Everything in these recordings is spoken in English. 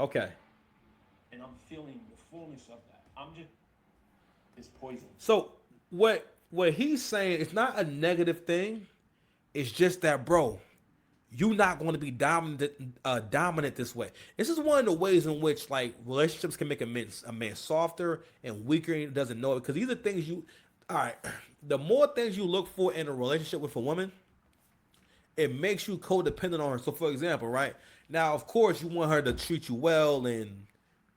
Okay. and I'm feeling the fullness of that. I'm just it's poison. So what he's saying is not a negative thing. It's just that, bro, you're not going to be dominant this way. This is one of the ways in which like relationships can make a man softer and weaker and doesn't know it because these are things you. All right, the more things you look for in a relationship with a woman, it makes you codependent on her. So, for example, right now, of course, you want her to treat you well and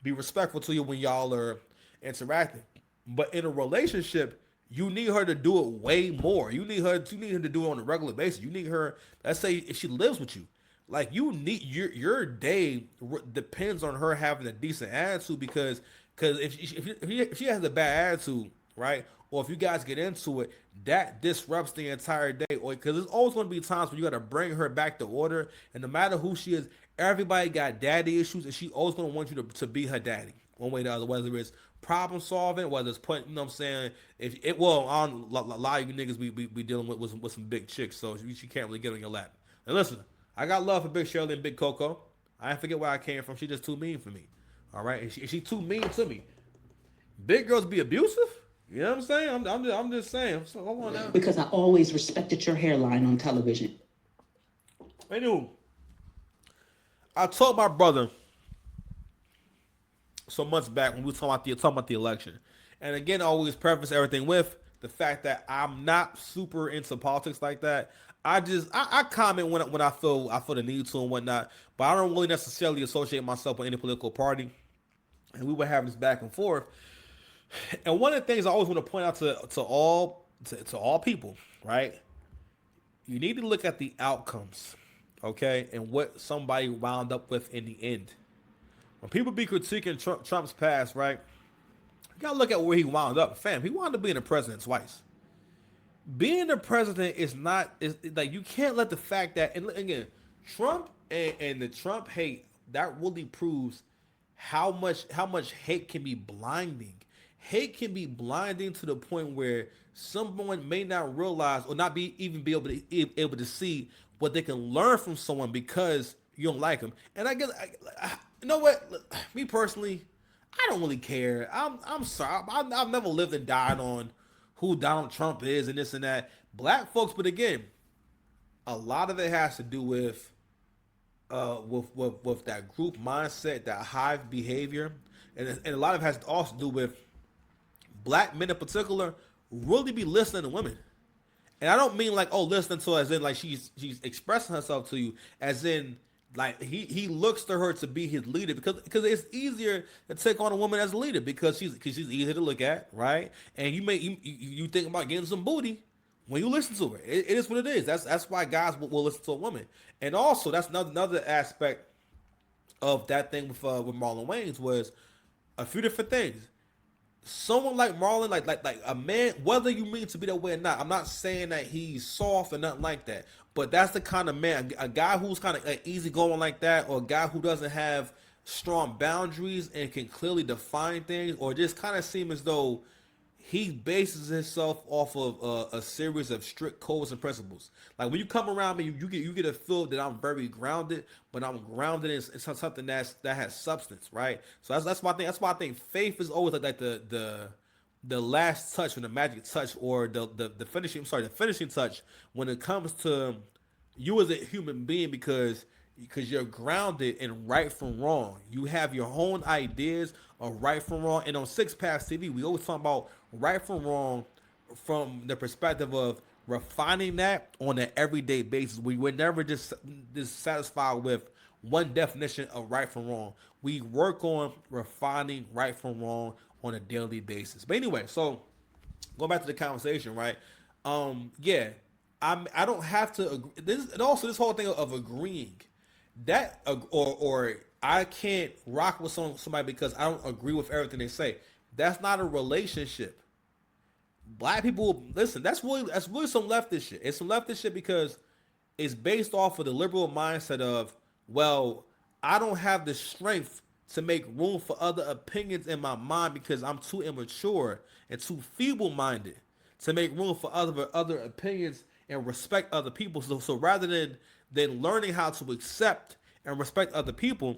be respectful to you when y'all are interacting. But in a relationship, you need her to do it way more. You need her to do it on a regular basis. You need her. Let's say if she lives with you, like you need your day depends on her having a decent attitude because if she has a bad attitude, right, or if you guys get into it, that disrupts the entire day. Or because there's always going to be times when you got to bring her back to order, and no matter who she is, everybody got daddy issues, and she always going to want you to be her daddy one way or the other, whether it's problem solving, whether it's putting, you know what I'm saying? If it, well, on a lot of you niggas be dealing with some big chicks, so she can't really get on your lap. And listen, I got love for Big Shirley and Big Coco. I ain't forget where I came from. She just too mean for me. All right, and she too mean to me. Big girls be abusive. You know what I'm saying? I'm just saying. So hold on now. Because I always respected your hairline on television. Anywho, I told my brother some months back when we were talking about the election, and again, I always preface everything with the fact that I'm not super into politics like that. I comment when I feel the need to and whatnot, but I don't really necessarily associate myself with any political party. And we were having this back and forth. And one of the things I always want to point out to all people, right? You need to look at the outcomes, okay, and what somebody wound up with in the end. When people be critiquing Trump's past, right? You gotta look at where he wound up. Fam, he wound up being the president twice. Being the president is like you can't let the fact that, and again, Trump and the Trump hate that really proves how much hate can be blinding. Hate can be blinding to the point where someone may not realize or not be even be able to see what they can learn from someone because you don't like them. And I guess you know what? Me personally, I don't really care. I'm sorry. I've never lived and died on who Donald Trump is and this and that. Black folks, but again, a lot of it has to do with that group mindset, that hive behavior, and a lot of it has to also do with black men in particular really be listening to women. And I don't mean like, oh, listening to her as in like she's expressing herself to you, as in like he looks to her to be his leader because it's easier to take on a woman as a leader because she's easy to look at, right? And you think about getting some booty when you listen to her. It is what it is. That's why guys will listen to a woman. And also that's another aspect of that thing with Marlon Wayans was a few different things. Someone like Marlon, like a man, whether you mean to be that way or not, I'm not saying that he's soft or nothing like that, but that's the kind of man, a guy who's kind of like, easy going like that, or a guy who doesn't have strong boundaries and can clearly define things, or just kind of seem as though he bases himself off of a series of strict codes and principles. Like when you come around me, you get a feel that I'm very grounded, but I'm grounded in something that has substance, right? So that's why I think faith is always like the last touch, or the magic touch, or the finishing. I'm sorry, the finishing touch when it comes to you as a human being because you're grounded in right from wrong. You have your own ideas of right from wrong. And on Six Paths TV, we always talk about right from wrong from the perspective of refining that on an everyday basis. We were never just satisfied with one definition of right from wrong. We work on refining right from wrong on a daily basis. But anyway, so going back to the conversation, right? Yeah, I don't have to agree. And also this whole thing of agreeing that or I can't rock with somebody because I don't agree with everything they say. That's not a relationship. Black people, listen, that's really some leftist shit. It's some leftist shit because it's based off of the liberal mindset of, well, I don't have the strength to make room for other opinions in my mind because I'm too immature and too feeble-minded to make room for other opinions and respect other people. So rather than learning how to accept and respect other people,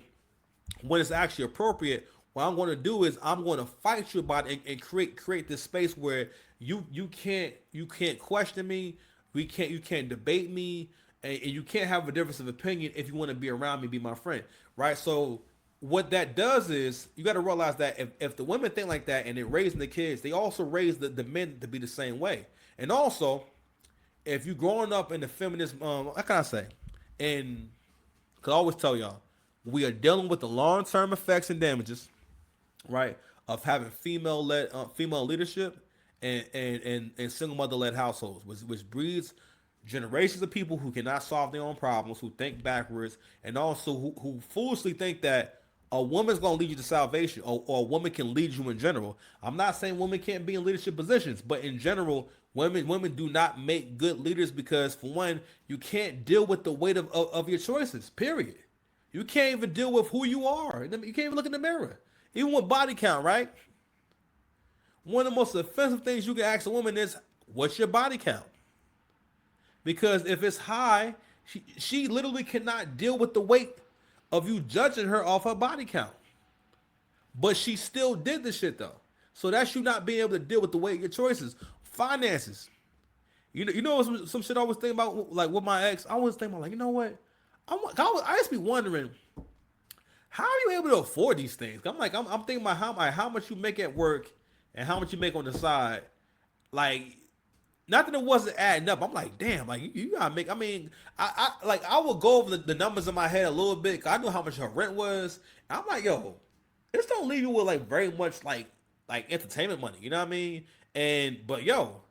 when it's actually appropriate, what I'm going to do is I'm going to fight you about it and create this space where you can't question me, you can't debate me, and you can't have a difference of opinion if you want to be around me, be my friend, right? So what that does is you got to realize that if the women think like that and they're raising the kids, they also raise the men to be the same way. And also, if you growing up in the feminist, what can I say? And cause I always tell y'all, we are dealing with the long term effects and damages, right, of having female leadership and single mother led households, which breeds generations of people who cannot solve their own problems, who think backwards, and also who foolishly think that a woman's gonna lead you to salvation, or a woman can lead you in general. I'm not saying women can't be in leadership positions, but in general, women do not make good leaders because, for one, you can't deal with the weight of your choices. Period. You can't even deal with who you are. You can't even look in the mirror. Even with body count, right? One of the most offensive things you can ask a woman is, what's your body count? Because if it's high, she literally cannot deal with the weight of you judging her off her body count. But she still did the shit though. So that's you not being able to deal with the weight of your choices. Finances. You know some shit I was thinking about, like with my ex. I was thinking about, like, you know what? I just be wondering, how are you able to afford these things? I'm thinking about how much you make at work and how much you make on the side. Like, not that it wasn't adding up. I'm like, damn, like you gotta make. I mean, I will go over the numbers in my head a little bit, 'cause I knew how much her rent was. And I'm like, yo, this don't leave you with like very much like entertainment money. You know what I mean? But yo,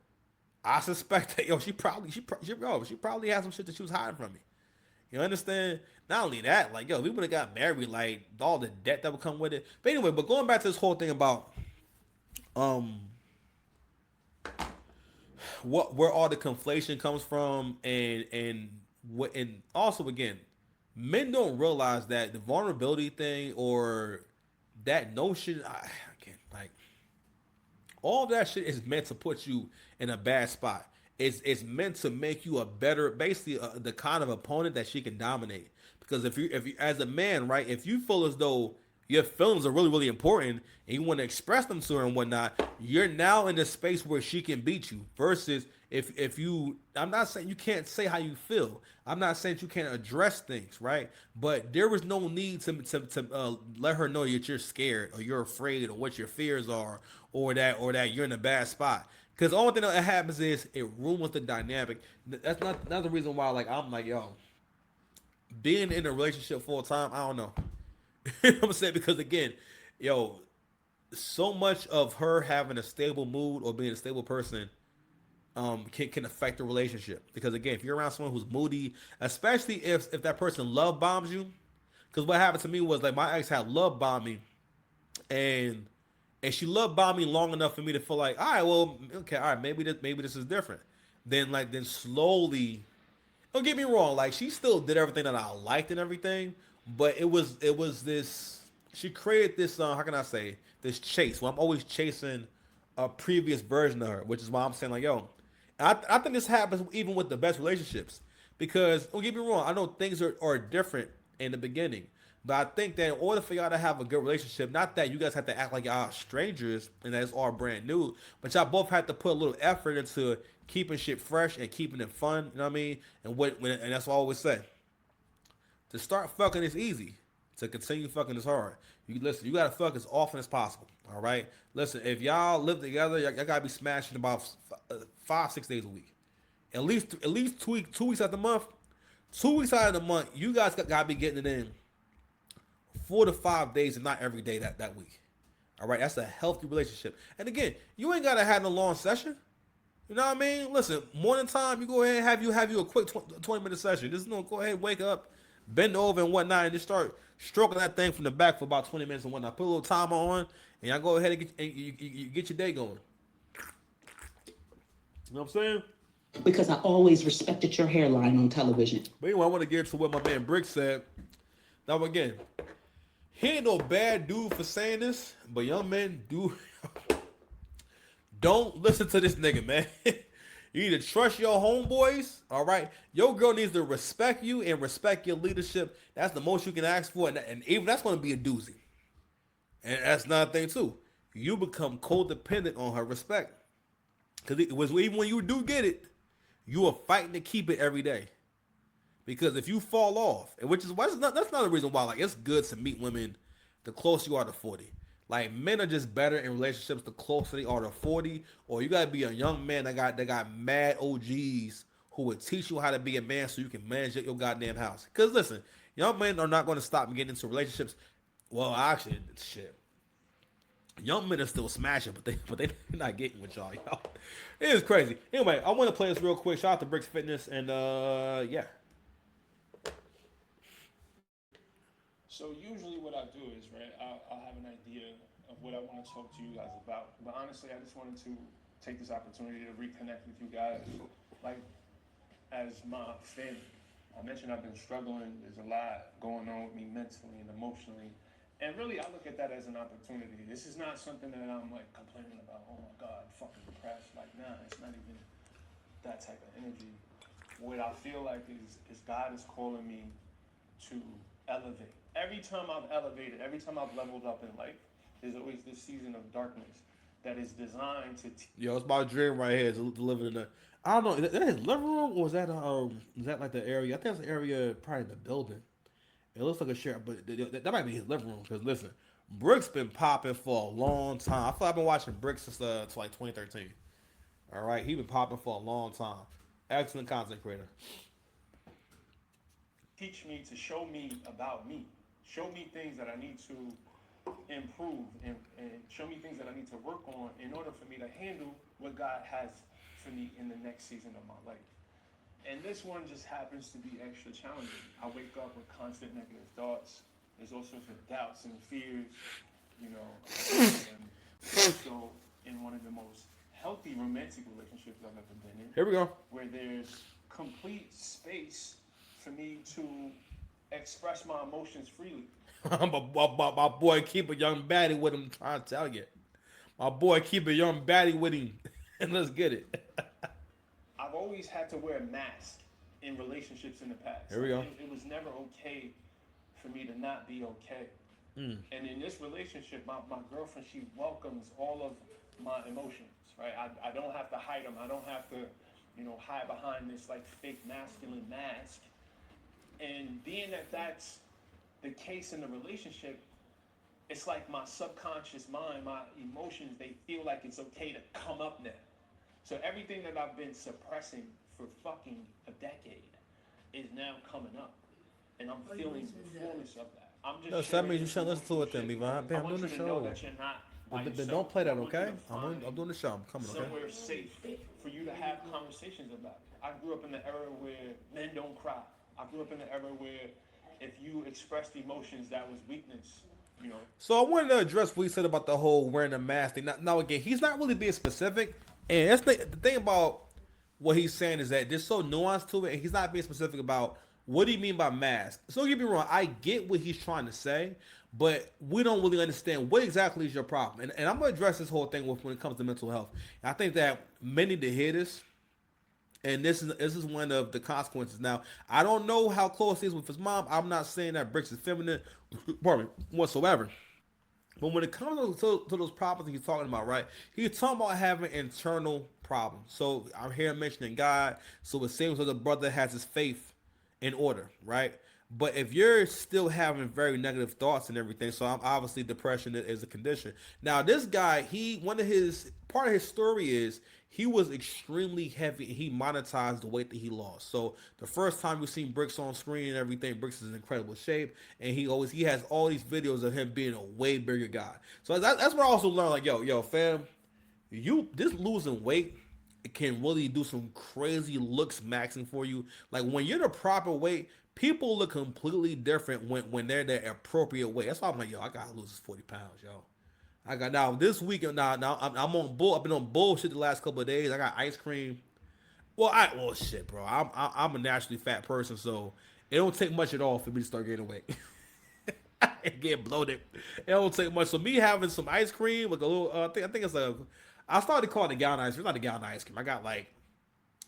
I suspect that she probably has some shit that she was hiding from me. You understand? Not only that, like, yo, we would have got married, like all the debt that would come with it. But anyway, but going back to this whole thing about where all the conflation comes from, and also, again, men don't realize that the vulnerability thing, or that notion, again, like, all that shit is meant to put you in a bad spot. It's meant to make you a better, basically, the kind of opponent that she can dominate. Because if you as a man, right, if you feel as though your feelings are really, really important and you want to express them to her and whatnot, you're now in a space where she can beat you. Versus if you, I'm not saying you can't say how you feel. I'm not saying you can't address things, right? But there was no need to let her know that you're scared or you're afraid or what your fears are, or that you're in a bad spot. Because the only thing that happens is it ruins the dynamic. That's not the reason why, like, I'm like, yo, being in a relationship full time, I don't know. You know what I'm saying? Because again, yo, so much of her having a stable mood or being a stable person can affect the relationship. Because again, if you're around someone who's moody, especially if that person love bombs you, because what happened to me was, like, my ex had love bombed me, and she love bombed me long enough for me to feel like, all right, well, okay, all right, maybe this is different. Then slowly, don't get me wrong, like, she still did everything that I liked and everything, but it was this. She created this. How can I say, this chase? Well, I'm always chasing a previous version of her, which is why I'm saying, like, yo, I think this happens even with the best relationships, because don't get me wrong, I know things are different in the beginning, but I think that in order for y'all to have a good relationship, not that you guys have to act like y'all strangers and that it's all brand new, but y'all both have to put a little effort into keeping shit fresh and keeping it fun. You know what I mean? And that's what I always say. To start fucking is easy. To continue fucking is hard. You gotta fuck as often as possible. All right. Listen, if y'all live together, y'all gotta be smashing about 5-6 days a week. At least 2 weeks out the month. 2 weeks out of the month, you guys gotta be getting it in 4 to 5 days, and not every day that week. All right. That's a healthy relationship. And again, you ain't gotta have no long session. You know what I mean? Listen, morning time, you go ahead and have you a quick 20-minute session. Just go ahead, wake up, bend over and whatnot, and just start stroking that thing from the back for about 20 minutes and whatnot. Put a little timer on, and y'all go ahead and you get your day going. You know what I'm saying? Because I always respected your hairline on television. But anyway, I want to get to what my man Brick said. Now, again, he ain't no bad dude for saying this, but young men do. Don't listen to this nigga, man. You need to trust your homeboys. All right, your girl needs to respect you and respect your leadership. That's the most you can ask for, and even that's going to be a doozy. And that's another thing too. You become codependent on her respect, because it was even when you do get it, you are fighting to keep it every day. Because if you fall off, and which is why that's not a reason why like it's good to meet women the closer you are to 40. Like men are just better in relationships the closer they are to 40, or you gotta be a young man that got mad OGs who would teach you how to be a man so you can manage your goddamn house. Cause listen, young men are not gonna stop getting into relationships. Well, actually, shit. Young men are still smashing, but they not getting with y'all. It is crazy. Anyway, I want to play this real quick. Shout out to Bricks Fitness, and yeah. So usually what I do is, right, I'll have an idea of what I want to talk to you guys about. But honestly, I just wanted to take this opportunity to reconnect with you guys, like, as my family. I mentioned I've been struggling. There's a lot going on with me mentally and emotionally. And really, I look at that as an opportunity. This is not something that I'm, like, complaining about. Oh, my God, fucking depressed. Like, nah, it's not even that type of energy. What I feel like is God is calling me to elevate. Every time I've elevated, every time I've leveled up in life, there's always this season of darkness that is designed to. Yo, it's my dream right here to live in the. I don't know. Is that his living room or is that like the area? I think it's the area probably the building. It looks like a share, but that might be his living room. Because listen, Brick's been popping for a long time. I feel like I've been watching Brick since like 2013. All right, he been popping for a long time. Excellent content creator. Teach me, to show me about me. Show me things that I need to improve and show me things that I need to work on in order for me to handle what God has for me in the next season of my life. And this one just happens to be extra challenging. I wake up with constant negative thoughts. There's all sorts of doubts and fears, you know. And so in one of the most healthy romantic relationships I've ever been in. Here we go. Where there's complete space for me to express my emotions freely. my boy keep a young baddie with him. I'm trying to tell you, my boy keep a young baddie with him, and let's get it. I've always had to wear a mask in relationships in the past. Here we go. It was never okay for me to not be okay. And in this relationship, my girlfriend, she welcomes all of my emotions, right? I don't have to hide them. I don't have to, hide behind this like fake masculine mask. And being that that's the case in the relationship, it's like my subconscious mind, my emotions, they feel like it's okay to come up now. So everything that I've been suppressing for fucking a decade is now coming up. And I'm feeling the fullness of that. I'm just No, so that means you shouldn't listen to it then, Levi. I'm doing the show. Then don't play that, okay? I'm doing the show. I'm coming, okay? Somewhere safe for you to have conversations about it. I grew up in the era where men don't cry. I grew up in the era where if you expressed emotions, that was weakness. So I wanted to address what he said about the whole wearing a mask thing. Now again, he's not really being specific, and that's the thing about what he's saying is that there's so nuanced to it, and he's not being specific about what do you mean by mask. So don't get me wrong, I get what he's trying to say, but we don't really understand what exactly is your problem. And I'm gonna address this whole thing when it comes to mental health. And I think that many need to hear this. And this is one of the consequences. Now, I don't know how close he is with his mom. I'm not saying that Bricks is feminine, whatsoever. But when it comes to those problems he's talking about, right? He's talking about having internal problems. So I'm here mentioning God. So it seems like the brother has his faith in order, right? But if you're still having very negative thoughts and everything, so I'm obviously depression is a condition. Now, this guy, part of his story is he was extremely heavy and he monetized the weight that he lost. So the first time you seen Bricks on screen and everything, Bricks is in incredible shape, and he has all these videos of him being a way bigger guy. So that's what I also learned. Like, yo, fam, this losing weight can really do some crazy looks maxing for you. Like when you're the proper weight, people look completely different when they're the appropriate weight. That's why I'm like, yo, I gotta lose this 40 pounds, yo. Now this weekend now I'm on bull. I've been on bullshit the last couple of days. I got ice cream. Well, shit, bro. I'm a naturally fat person, so it don't take much at all for me to start gaining weight. And get bloated. It don't take much. So me having some ice cream, like a little, I think it's I started calling it gallon ice cream. It's not a gallon ice cream. I got like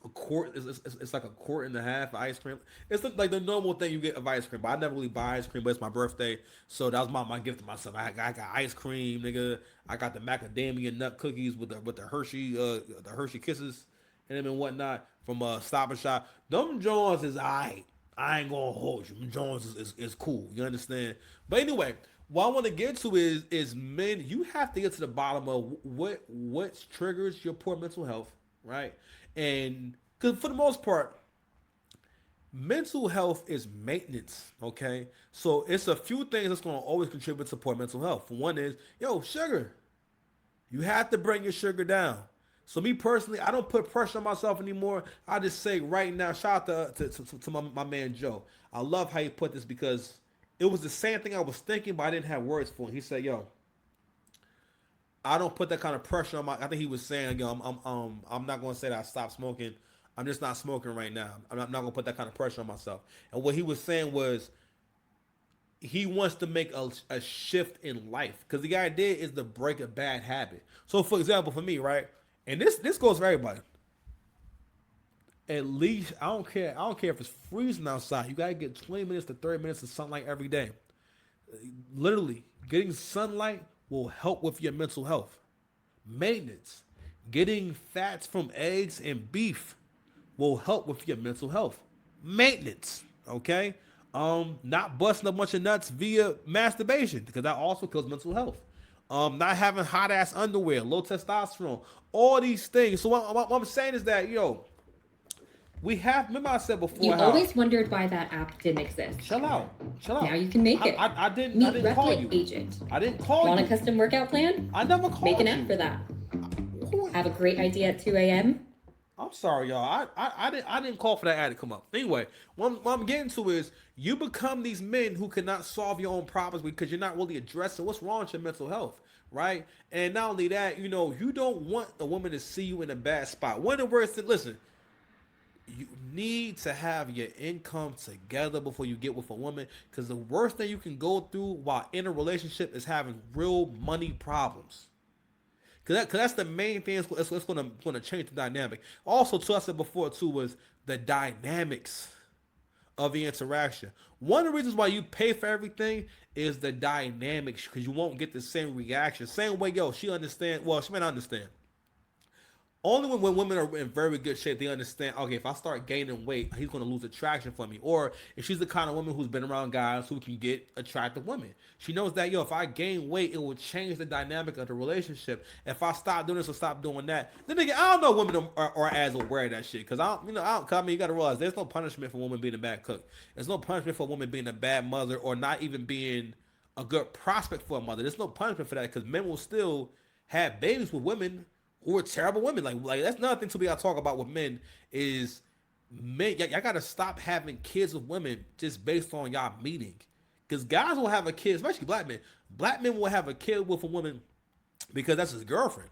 a quart. It's like a quart and a half of ice cream. It's like the normal thing you get of ice cream. But I never really buy ice cream. But it's my birthday, so that was my gift to myself. I got ice cream, nigga. I got the macadamia nut cookies with the Hershey Kisses and them and whatnot from Stop and Shop. Them Jones is alright. I ain't gonna hold you. Them Jones is cool. You understand? But anyway, what I want to get to is men. You have to get to the bottom of what triggers your poor mental health, right? And because for the most part, mental health is maintenance. Okay, so it's a few things that's gonna always contribute to poor mental health. One is, yo, sugar. You have to bring your sugar down. So me personally, I don't put pressure on myself anymore. I just say right now, shout out to my man Joe. I love how he put this because it was the same thing I was thinking, but I didn't have words for it. He said, yo, I don't put that kind of pressure on my. I think he was saying, yo, I'm not gonna say that I stopped smoking. I'm just not smoking right now. I'm not gonna put that kind of pressure on myself. And what he was saying was he wants to make a shift in life because the idea is to break a bad habit. So, for example, for me, right, and this goes for everybody. At least I don't care. I don't care if it's freezing outside. You gotta get 20 minutes to 30 minutes of sunlight every day. Literally, getting sunlight will help with your mental health. Maintenance, getting fats from eggs and beef will help with your mental health. Maintenance, okay? Not busting a bunch of nuts via masturbation because that also kills mental health. Not having hot ass underwear, low testosterone, all these things. So what I'm saying is that we have. Remember I said before. You how, always wondered why that app didn't exist. chill out. Now you can make it. I didn't. Meet I didn't call Replit you. Agent. I didn't call Want you. a custom workout plan? I never called Make an you. app for that. Who- Have a great idea at 2 a.m.? I'm sorry, y'all. I didn't call for that ad to come up. Anyway, what I'm getting to is you become these men who cannot solve your own problems because you're not really addressing what's wrong with your mental health, right? And not only that, you don't want a woman to see you in a bad spot. One of the worst things, listen, you need to have your income together before you get with a woman because the worst thing you can go through while in a relationship is having real money problems. Cause that's the main thing that's going to change the dynamic. Also, too, I said before too was the dynamics of the interaction. One of the reasons why you pay for everything is the dynamics because you won't get the same reaction. Same way, yo, she understand. Well, she may not understand. Only when women are in very good shape, they understand, okay, if I start gaining weight, he's going to lose attraction for me. Or if she's the kind of woman who's been around guys who can get attractive women. She knows that, yo, if I gain weight, it will change the dynamic of the relationship. If I stop doing this or stop doing that, then again, I don't know women are as aware of that shit. Because, you got to realize there's no punishment for a woman being a bad cook. There's no punishment for a woman being a bad mother or not even being a good prospect for a mother. There's no punishment for that because men will still have babies with women who are terrible women. Like that's another thing to be I talk about with men is men. Y'all gotta stop having kids with women just based on y'all meeting. Because guys will have a kid, especially black men. Black men will have a kid with a woman because that's his girlfriend,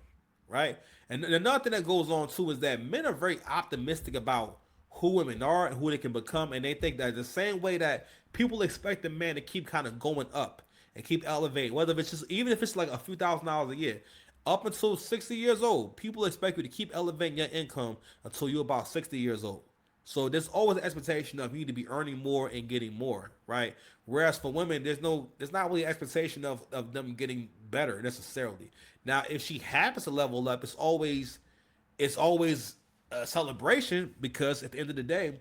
right? And another thing that goes on too is that men are very optimistic about who women are and who they can become, and they think that the same way that people expect a man to keep kind of going up and keep elevating, whether it's just even if it's like a few $1,000s a year. Up until 60 years old, people expect you to keep elevating your income until you're about 60 years old. So there's always an expectation of you to be earning more and getting more, right? Whereas for women, there's not really an expectation of them getting better necessarily. Now, if she happens to level up, it's always a celebration because at the end of the day,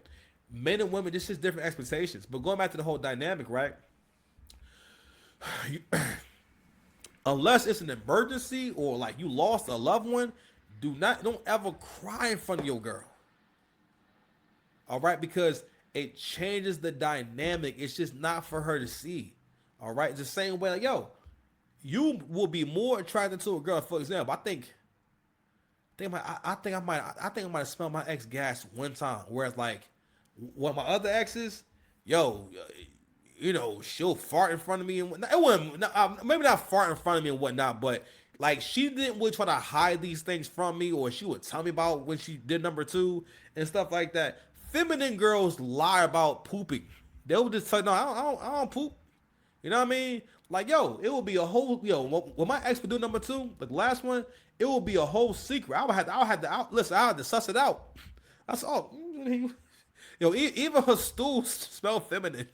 men and women, this is different expectations. But going back to the whole dynamic, right? Unless it's an emergency or like you lost a loved one, don't ever cry in front of your girl. All right, because it changes the dynamic. It's just not for her to see. All right, the same way, like, yo, you will be more attracted to a girl. For example, I think I might have smelled my ex gas one time. Whereas like one of my other exes, yo, she'll fart in front of me and whatnot. It wasn't maybe not fart in front of me and whatnot, but like she didn't really try to hide these things from me, or she would tell me about when she did number 2 and stuff like that. Feminine girls lie about pooping. They will just tell you, no, I don't poop. You know what I mean? Like, yo, it will be a whole, when my ex would do number 2, like the last one, it will be a whole secret. I would have to suss it out. I saw, yo, even her stool smell feminine.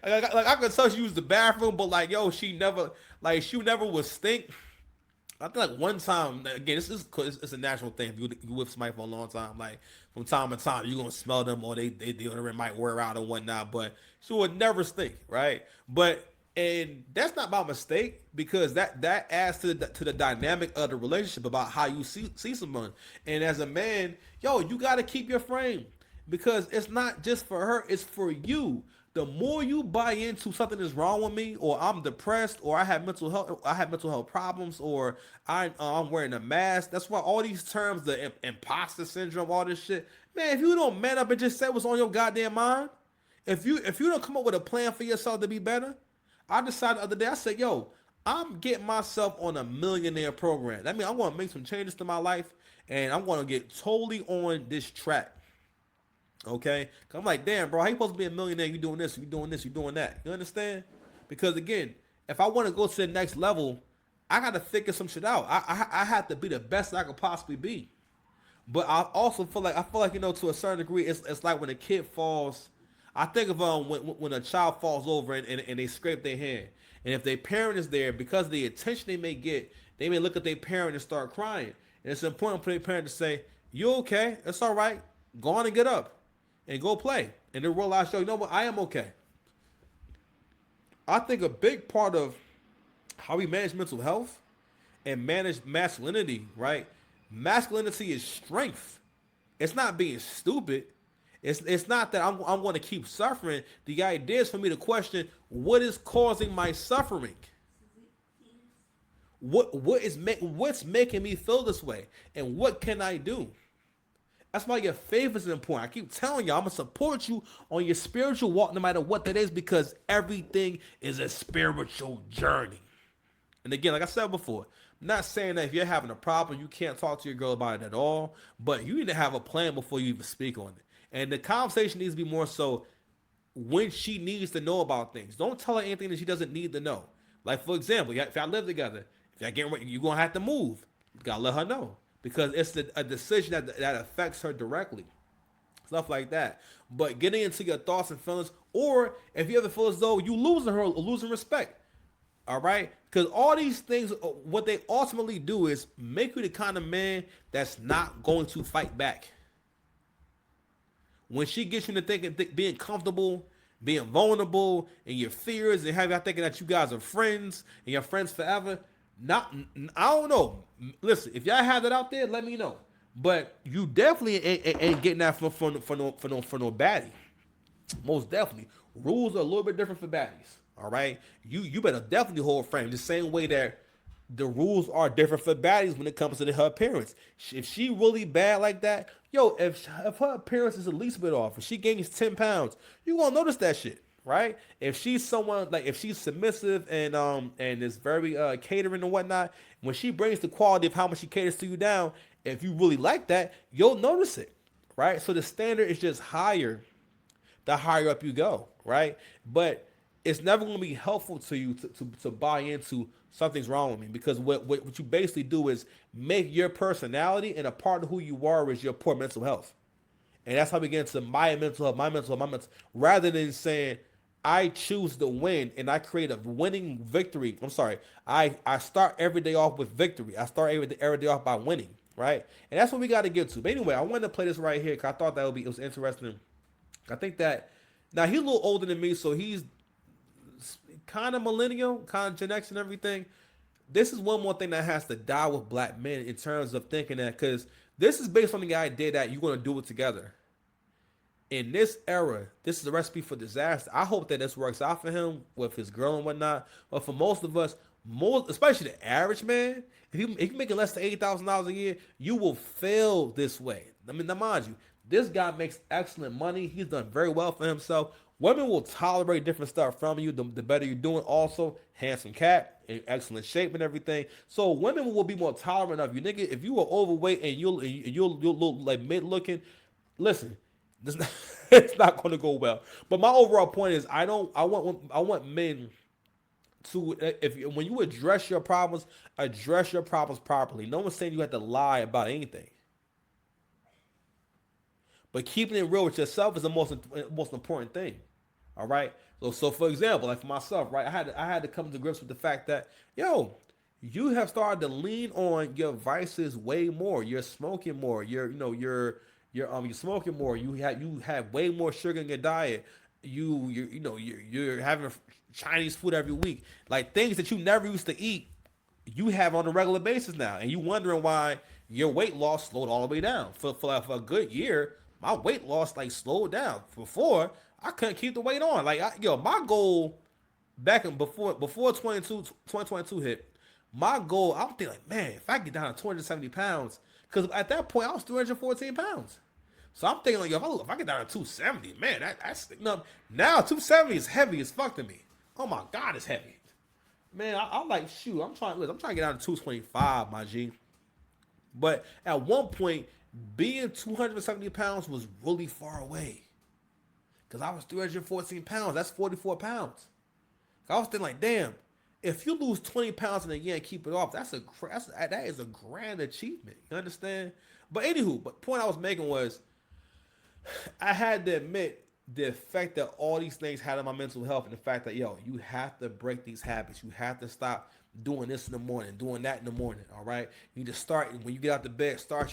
Like I could tell she used the bathroom, but like yo, she never would stink. I think like one time again, this is it's a natural thing. If you with somebody for a long time, like from time to time, you're gonna smell them or they deodorant might wear out or whatnot. But she would never stink, right? But and that's not by mistake because that adds to the dynamic of the relationship about how you see someone. And as a man, yo, you gotta keep your frame because it's not just for her, it's for you. The more you buy into something is wrong with me, or I'm depressed, or I have mental health problems, or I'm wearing a mask. That's why all these terms, the imposter syndrome, all this shit, man. If you don't man up and just say what's on your goddamn mind, if you don't come up with a plan for yourself to be better, I decided the other day. I said, yo, I'm getting myself on a millionaire program. That means I'm going to make some changes to my life, and I'm going to get totally on this track. Okay, 'cause I'm like, damn, bro, how you supposed to be a millionaire? You doing this, you doing this, you doing that. You understand? Because again, if I want to go to the next level, I got to figure some shit out. I have to be the best I could possibly be. But I also feel like to a certain degree, it's like when a kid falls. I think of when a child falls over and they scrape their hand, and if their parent is there, because of the attention they may get, they may look at their parent and start crying. And it's important for their parent to say, "You okay? It's all right. Go on and get up." And go play. And then realize, yo, you know what? I am okay. I think a big part of how we manage mental health and manage masculinity, right? Masculinity is strength. It's not being stupid. It's not that I'm going to keep suffering. The idea is for me to question what is causing my suffering. What's making me feel this way, and what can I do? That's why your faith is important. I keep telling you, I'm going to support you on your spiritual walk no matter what that is because everything is a spiritual journey. And again, like I said before, I'm not saying that if you're having a problem, you can't talk to your girl about it at all, but you need to have a plan before you even speak on it. And the conversation needs to be more so when she needs to know about things. Don't tell her anything that she doesn't need to know. Like, for example, if y'all live together, if y'all getting ready, you're going to have to move. You got to let her know. Because it's a decision that affects her directly. Stuff like that. But getting into your thoughts and feelings, or if you ever feel as though you losing her or losing respect. All right? Because all these things, what they ultimately do is make you the kind of man that's not going to fight back. When she gets you to thinking, being comfortable, being vulnerable, and your fears, and have you thinking that you guys are friends, and you're friends forever, I don't know. Listen, if y'all have that out there, let me know. But you definitely ain't getting that for no baddie. Most definitely. Rules are a little bit different for baddies. All right? You better definitely hold frame. The same way that the rules are different for baddies when it comes to her appearance. If she really bad like that, yo, if her appearance is the least bit off, if she gains 10 pounds, you gonna notice that shit. Right? If she's someone like if she's submissive and is very catering and whatnot, when she brings the quality of how much she caters to you down, if you really like that, you'll notice it. Right? So the standard is just higher the higher up you go, right? But it's never going to be helpful to you to buy into something's wrong with me because what you basically do is make your personality and a part of who you are is your poor mental health. And that's how we get into my mental health, rather than saying, I choose to win and I create a winning victory. I'm sorry. I start every day off with victory. I start every day off by winning, right? And that's what we got to get to. But anyway, I wanted to play this right here because I thought it was interesting. I think that now he's a little older than me, so he's kind of millennial, kind of Gen X and everything. This is one more thing that has to die with black men in terms of thinking that, because this is based on the idea that you're going to do it together. In this era, this is a recipe for disaster. I hope that this works out for him with his girl and whatnot. But for most of us, especially the average man, if you're making less than $80,000 a year, you will fail this way. I mean, now mind you, this guy makes excellent money. He's done very well for himself. Women will tolerate different stuff from you the better you're doing. Also, handsome cat, in excellent shape and everything. So women will be more tolerant of you. Nigga, if you are overweight and you'll look like mid looking, listen, it's not going to go well. But my overall point is, I want men to, when you address your problems properly. No one's saying you have to lie about anything. But keeping it real with yourself is the most important thing. All right. So for example, like for myself, right, I had to come to grips with the fact that yo, you have started to lean on your vices way more. You're smoking more. You're smoking more. You have way more sugar in your diet. You're having Chinese food every week, like things that you never used to eat. You have on a regular basis now, and you wondering why your weight loss slowed all the way down. For a good year, my weight loss like slowed down. Before I couldn't keep the weight on. My goal back in before 2022 hit, my goal, I'm thinking like, man, if I get down to 270 pounds, because at that point I was 314 pounds. So I'm thinking like, if I get down to 270, man, that's no. Now 270 is heavy as fuck to me. Oh my god, it's heavy. Man, I'm like, shoot, I'm trying to get down to 225, my G. But at one point, being 270 pounds was really far away. Because I was 314 pounds. That's 44 pounds. I was thinking like, damn, if you lose 20 pounds in a year and keep it off, that is a grand achievement. You understand? But anywho, the point I was making was, I had to admit the effect that all these things had on my mental health, and the fact that, yo, you have to break these habits. You have to stop doing this in the morning, doing that in the morning, all right? You need to start, when you get out the bed, start